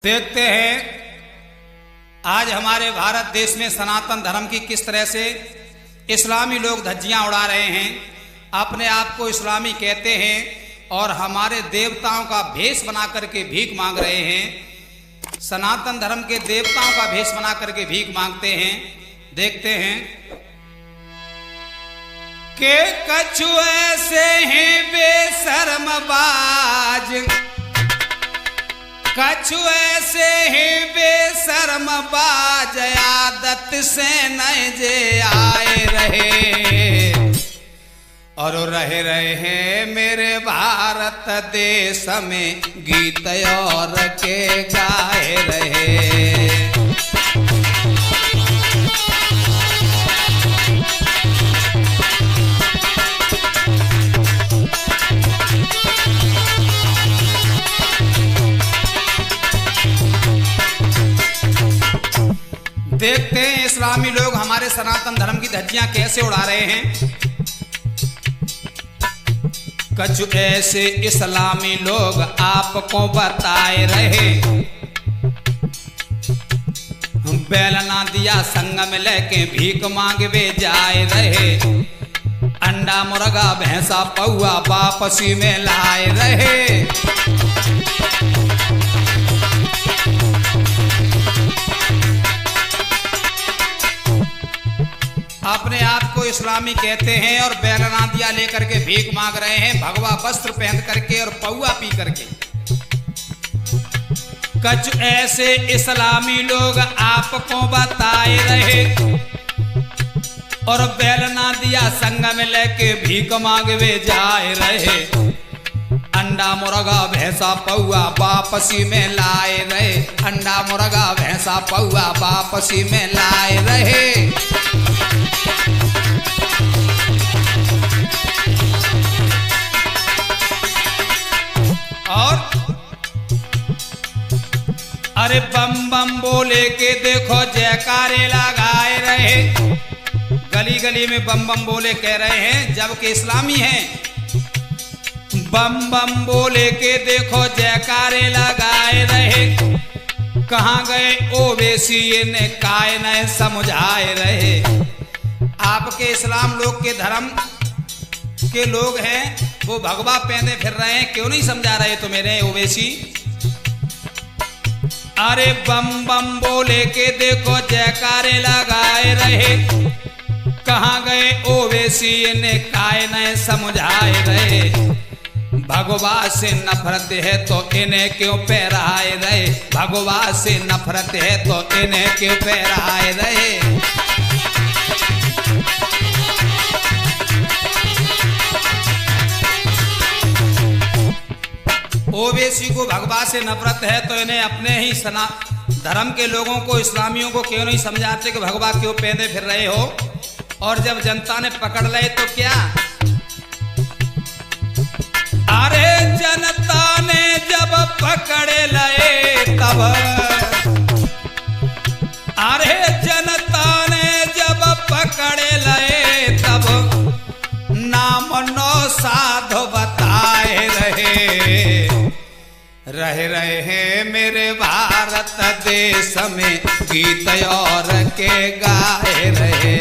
देखते हैं आज हमारे भारत देश में सनातन धर्म की किस तरह से इस्लामी लोग धज्जियां उड़ा रहे हैं, अपने आप को इस्लामी कहते हैं और हमारे देवताओं का भेष बना करके भीख मांग रहे हैं। सनातन धर्म के देवताओं का भेष बना करके भीख मांगते हैं। देखते हैं के कछु ऐसे हैं बेशर्मबाज, कछु ऐसे हैं बेशर्मबाज, आदत से नहीं जे आए रहे और रहे रहे मेरे भारत देश में गीत और के गाए रहे। देखते हैं इस्लामी लोग हमारे सनातन धर्म की धज्जियां कैसे उड़ा रहे हैं। कछु ऐसे इस्लामी लोग आपको बताए रहे, बेलना दिया संग में लेके भीख मांगवे जाए रहे, अंडा मुर्गा भैंसा पौआ वापसी में लाए रहे। अपने आप को इस्लामी कहते हैं और बेलना दिया लेकर के भीख मांग रहे हैं, भगवा वस्त्र पहन करके और पौआ पी करके। कुछ ऐसे इस्लामी लोग आपको बताए रहे और बेलना दिया संग में लेके भीख मांगवे जाए रहे, अंडा मुर्गा भैंसा पौआ वापसी में लाए रहे, अंडा मुर्गा भैंसा पौआ वापसी में लाए रहे। और अरे बम बम बोले के देखो जयकारे लगाए रहे, गली गली में बम बम बोले कह रहे हैं जबकि इस्लामी हैं। बम बम बोले के देखो जयकारे लगाए रहे, कहाँ गए ओवैसी ने काय न समझाए रहे। आपके इस्लाम लोग के धर्म के लोग हैं वो भगवा पहने फिर रहे हैं, क्यों नहीं समझा रहे तो मेरे ओवैसी। अरे बम बम बोले के देखो जयकारे लगाए रहे, कहाँ गए ओवैसी ने काय न समझाए रहे। भगवा से नफरत है तो इन्हें क्यों पैराए रहे, भगवा से नफरत है तो इन्हें क्यों पैराए रहे। ओवैसी को भगवा से नफरत है तो इन्हें अपने ही सना धर्म के लोगों को इस्लामियों को क्यों नहीं समझाते कि भगवा क्यों पहने फिर रहे हो। और जब जनता ने पकड़ ले तो क्या, अरे जनता ने जब पकड़ ले तब, अरे जनता ने जब पकड़ ले तब नाम नो साधु बताए रहे रहे मेरे भारत देश में गीत और के गाए रहे।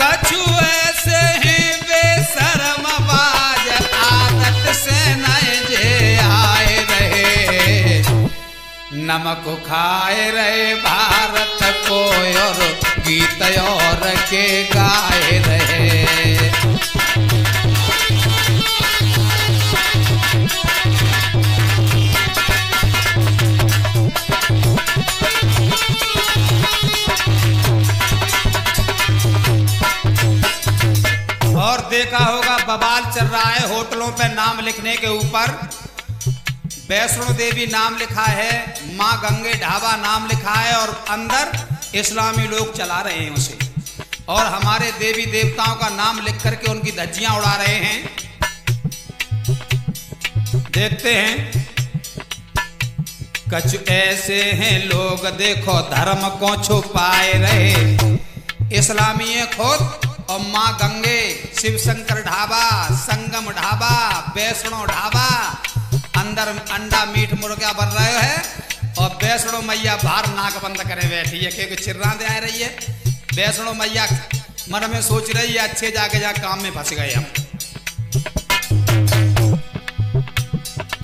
कछु ऐसे हैं बेशर्मबाज, आदत से नहीं जे आए रहे, नमक खाए रहे भारत को और गीत और के गाए रहे। और देखा होगा बवाल चल रहा है होटलों पे नाम लिखने के ऊपर, वैष्णो देवी नाम लिखा है, माँ गंगे ढाबा नाम लिखा है और अंदर इस्लामी लोग चला रहे हैं उसे, और हमारे देवी देवताओं का नाम लिख करके उनकी धज्जियां उड़ा रहे हैं। देखते हैं कछु ऐसे हैं लोग देखो धर्म को छुपाए रहे। इस्लामी खुद और माँ गंगे, शिव शंकर ढाबा, संगम ढाबा, वैष्णो ढाबा, अंदर अंडा मीट मुर्गा बन रहे है और वैष्णो मैया बाहर नाक बंद करे बैठी है क्योंकि चिर्रा दे आ रही है। वैष्णो मैया मन में सोच रही है अच्छे जाके जा काम में फंस गए हम।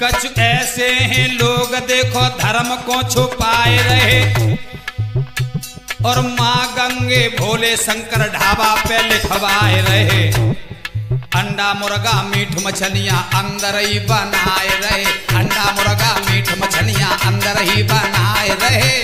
कछु ऐसे हैं लोग देखो धर्म को छुपाए रहे और माँ गंगे भोले शंकर ढाबा पे लिखवाए रहे। अंडा मुर्गा मीठ मछलियाँ अंदर ही बनाए रहे। अंडा मुर्गा मीठ मछलियाँ अंदर ही बनाए रहे।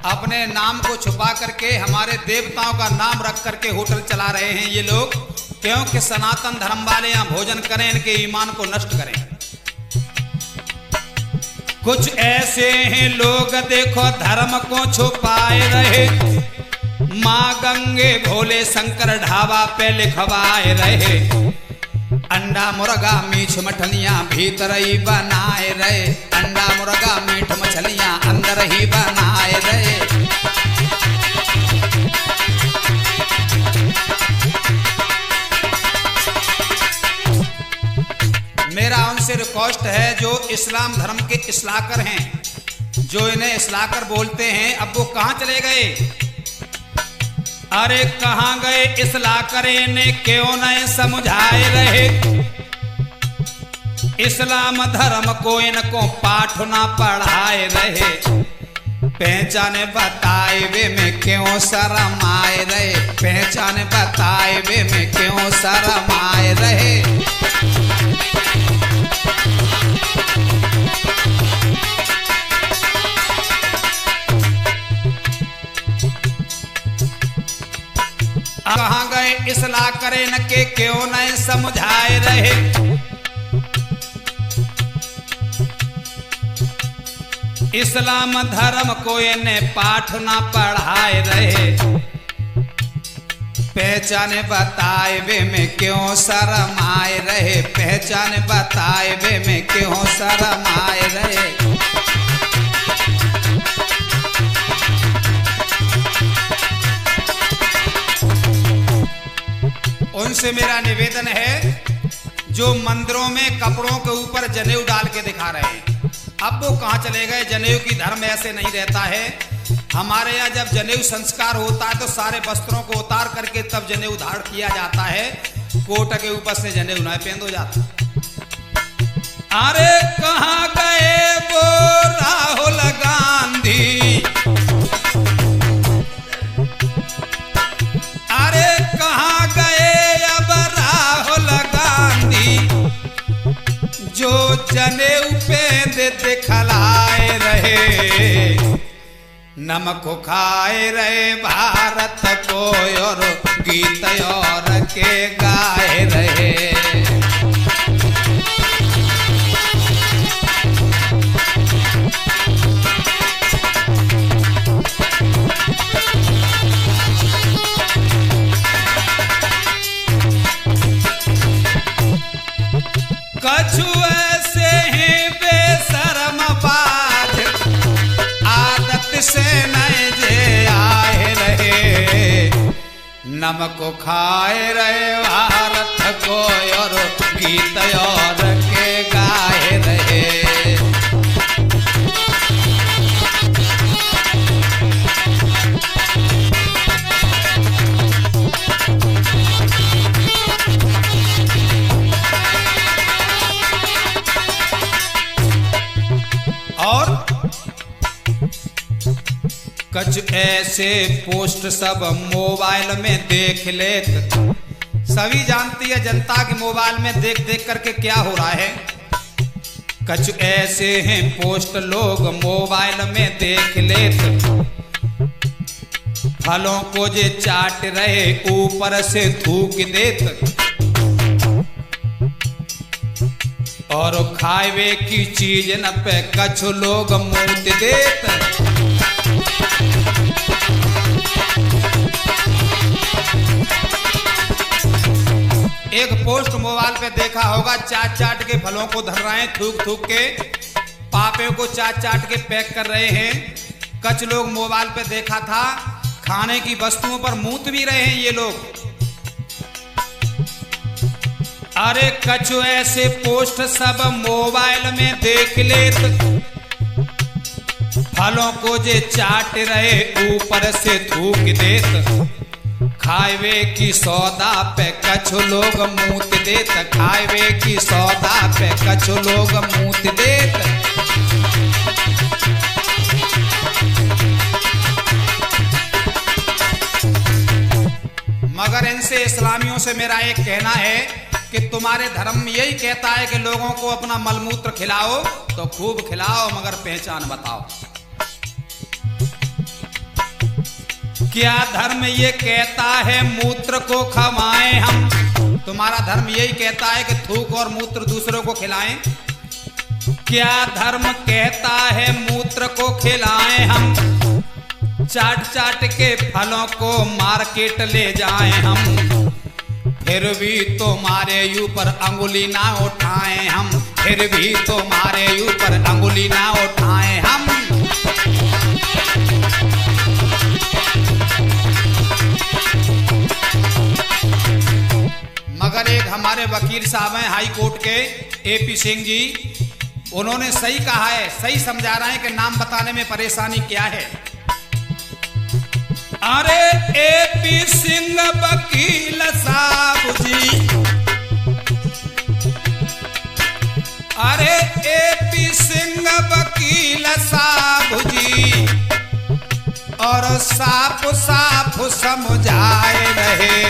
अपने नाम को छुपा करके हमारे देवताओं का नाम रख करके होटल चला रहे हैं ये लोग, क्योंकि सनातन धर्म वाले यहाँ भोजन करें, इनके ईमान को नष्ट करें। कुछ ऐसे हैं लोग देखो धर्म को छुपाए रहे, माँ गंगे भोले शंकर ढाबा पे लिखवाए रहे। अंडा मुर्गा मीठ मछलियाँ भीतर ही बनाए रहे। अंडा मुर्गा मीठ मछलियाँ अंदर ही बनाए रहे। मेरा उनसे रिक्वेस्ट है जो इस्लाम धर्म के इस्लाकर हैं, जो इन्हें इस्लाकर बोलते हैं, अब वो कहाँ चले गए? अरे कहाँ गए इस्लाकर, इन्हें क्यों नहीं समझाए रहे? इस्लाम धर्म को इनको पाठ ना पढ़ाए रहे। पहचाने बताए वे में क्यों शर्म आए रहे। पहचाने बताए वे में क्यों शर्म आए रहे। कहाँ गए इस्लाह करे न के क्यों नहीं समझाए रहे। इस्लाम धर्म को इन्हें पाठ ना पढ़ाए रहे। पहचाने बताए वे में क्यों शर्म आए रहे। पहचाने बताए वे में क्यों शर्म आए रहे। उनसे मेरा निवेदन है जो मंदिरों में कपड़ों के ऊपर जनेऊ डाल के दिखा रहे हैं, अब वो कहाँ चले गए? जनेऊ की धर्म ऐसे नहीं रहता है। हमारे यहाँ जब जनेऊ संस्कार होता है तो सारे वस्त्रों को उतार करके तब जनेऊ धारण किया जाता है। कोट के ऊपर से जनेऊ नहीं पहन हो जाता। अरे कहाँ गए वो राहुल गांधी? अरे कहाँ गए अब राहुल गांधी जो जनेऊ पहन दिखलाए रहे। नमक खाए रहे भारत को और गीत और के गाए रहे। कछु ऐसे हैं बेशर्म बाज आदत से नहीं जे आए रहे। नमक खाए रहे भारत को और गीत और के गाए रहे। और कुछ ऐसे पोस्ट सब मोबाइल में देख लेत, सभी जानती है जनता के मोबाइल में देख देख करके क्या हो रहा है। कुछ ऐसे हैं पोस्ट लोग मोबाइल में देख लेत, फलों को जे चाट रहे ऊपर से थूक देत और खावे की चीज न पे कछ लोग मूत देत। एक पोस्ट मोबाइल पे देखा होगा, चाट चाट के फलों को धर रहे हैं, थूक थूक के पापे को चाट चाट के पैक कर रहे हैं। कुछ लोग मोबाइल पे देखा था खाने की वस्तुओं पर मूत भी रहे हैं ये लोग। अरे कुछ ऐसे पोस्ट सब मोबाइल में देख ले तो फलों को जे चाट रहे ऊपर से थूक देत। खावे की सौदा पे कुछ लोग मूत देत, खावे की सौदा पे कुछ लोग मूत देत। मगर इनसे इस्लामियों से मेरा एक कहना है कि तुम्हारे धर्म यही कहता है कि लोगों को अपना मलमूत्र खिलाओ तो खूब खिलाओ, मगर पहचान बताओ। क्या धर्म ये कहता है मूत्र को खवाएं हम? तुम्हारा धर्म यही कहता है कि थूक और मूत्र दूसरों को खिलाएं? क्या धर्म कहता है मूत्र को खिलाएं हम? चाट चाट के फलों को मार्केट ले जाएं हम, फिर भी तुम्हारे ऊपर अंगुली ना उठाएं हम, फिर भी तुम्हारे ऊपर अंगुली ना उठाएं हम। मगर एक हमारे वकील साहब हैं हाई कोर्ट के AP सिंह जी, उन्होंने सही कहा है, सही समझा रहे हैं कि नाम बताने में परेशानी क्या है। अरे AP सिंह वकील साहब जी, अरे AP सिंह वकील साहब जी, और साफ साफ समझाए रहे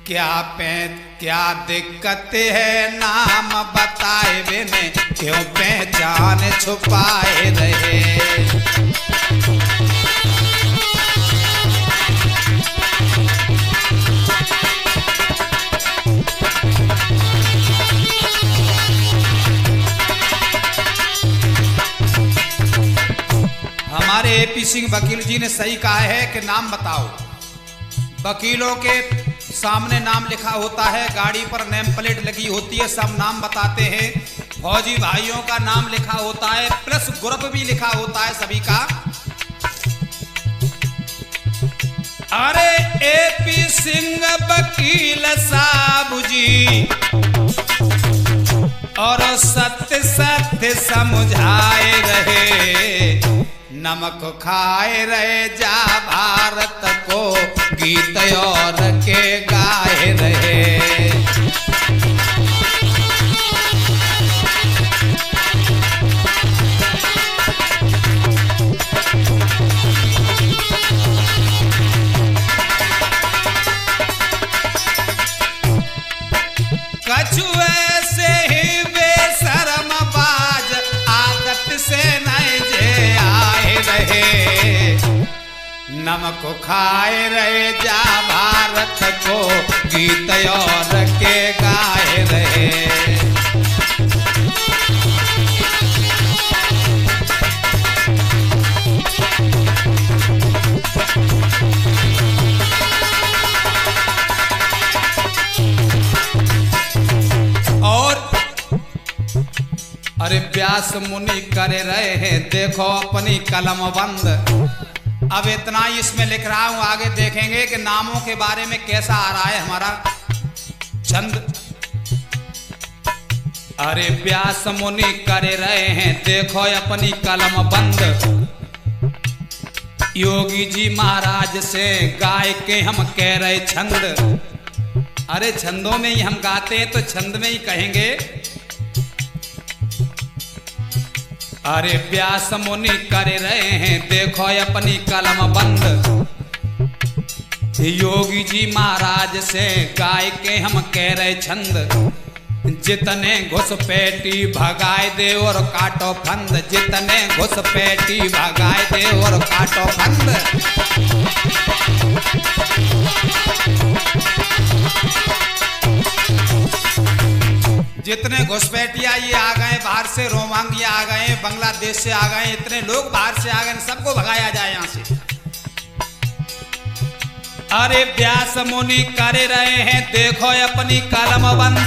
क्या दिक्कत है नाम बताए बिने क्यों पहचान छुपाए रहे। हमारे AP सिंह वकील जी ने सही कहा है कि नाम बताओ। वकीलों के सामने नाम लिखा होता है, गाड़ी पर नेम प्लेट लगी होती है, सब नाम बताते हैं। फौजी भाइयों का नाम लिखा होता है, प्लस ग्रुप भी लिखा होता है सभी का। अरे AP सिंह वकील साहब जी, और सत्य सत्य समझाए रहे, नमक खाए रहे जा भारत को गीत और के गाए रहे। कछु ऐसे ही बेशरम बाज आदत से नहीं जे आए रहे, नमक खाए रहे जा भारत को गीत और के गाए रहे। अरे व्यास मुनि करे रहे हैं देखो अपनी कलम बंद। अब इतना ही इसमें लिख रहा हूं, आगे देखेंगे कि नामों के बारे में कैसा आ रहा है हमारा छंद। अरे व्यास मुनि करे रहे हैं देखो अपनी कलम बंद, योगी जी महाराज से गाय के हम कह रहे छंद। अरे छंदों में ही हम गाते हैं तो छंद में ही कहेंगे। अरे व्यास मुनि करे रहे हैं देखो अपनी कलम बंद, योगी जी महाराज से गाय के हम कह रहे छंद। जितने घुसपैठी भगाए दे और काटो फंद, जितने घुसपैठी भगाए दे और काटो फंद। जितने घुसपैठिया ये आ गए बाहर से, रोमांगिया आ गए, बांग्लादेश से आ गए, इतने लोग बाहर से आ गए, सबको भगाया जाए यहाँ से। अरे व्यास मुनि कर रहे हैं देखो अपनी कलम बंद,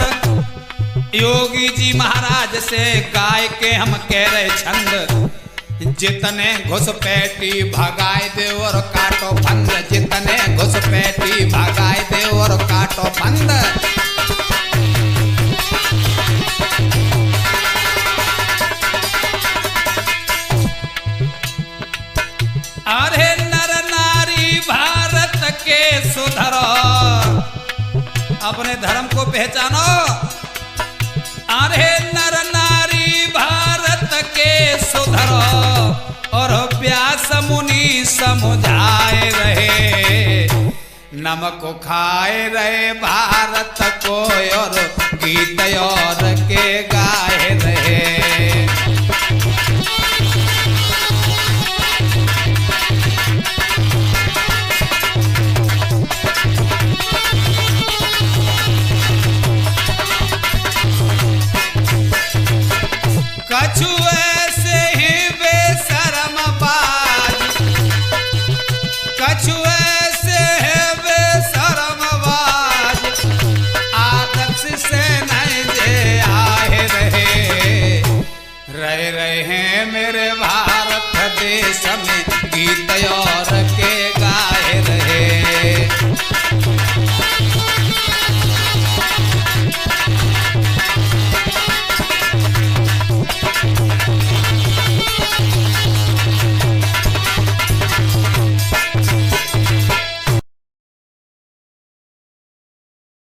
योगी जी महाराज से गाय के हम कह रहे छंद, जितने घुसपैठी भगाए दे और काटो फंद, जितने घुसपैठी भगाए दे और काटो फंद। अरे नर नारी भारत के सुधरो, अपने धर्म को पहचानो। अरे नर नारी भारत के सुधरो, और व्यास मुनि समझाए रहे, नमक खाए रहे भारत को और गीत और के गाए रहे। कछु ऐसे ही बेशरम बाज, कछु ऐसे है बेशरम बाज, आदर्श से नहीं जे आए रहे हैं मेरे भारत देश में गीत और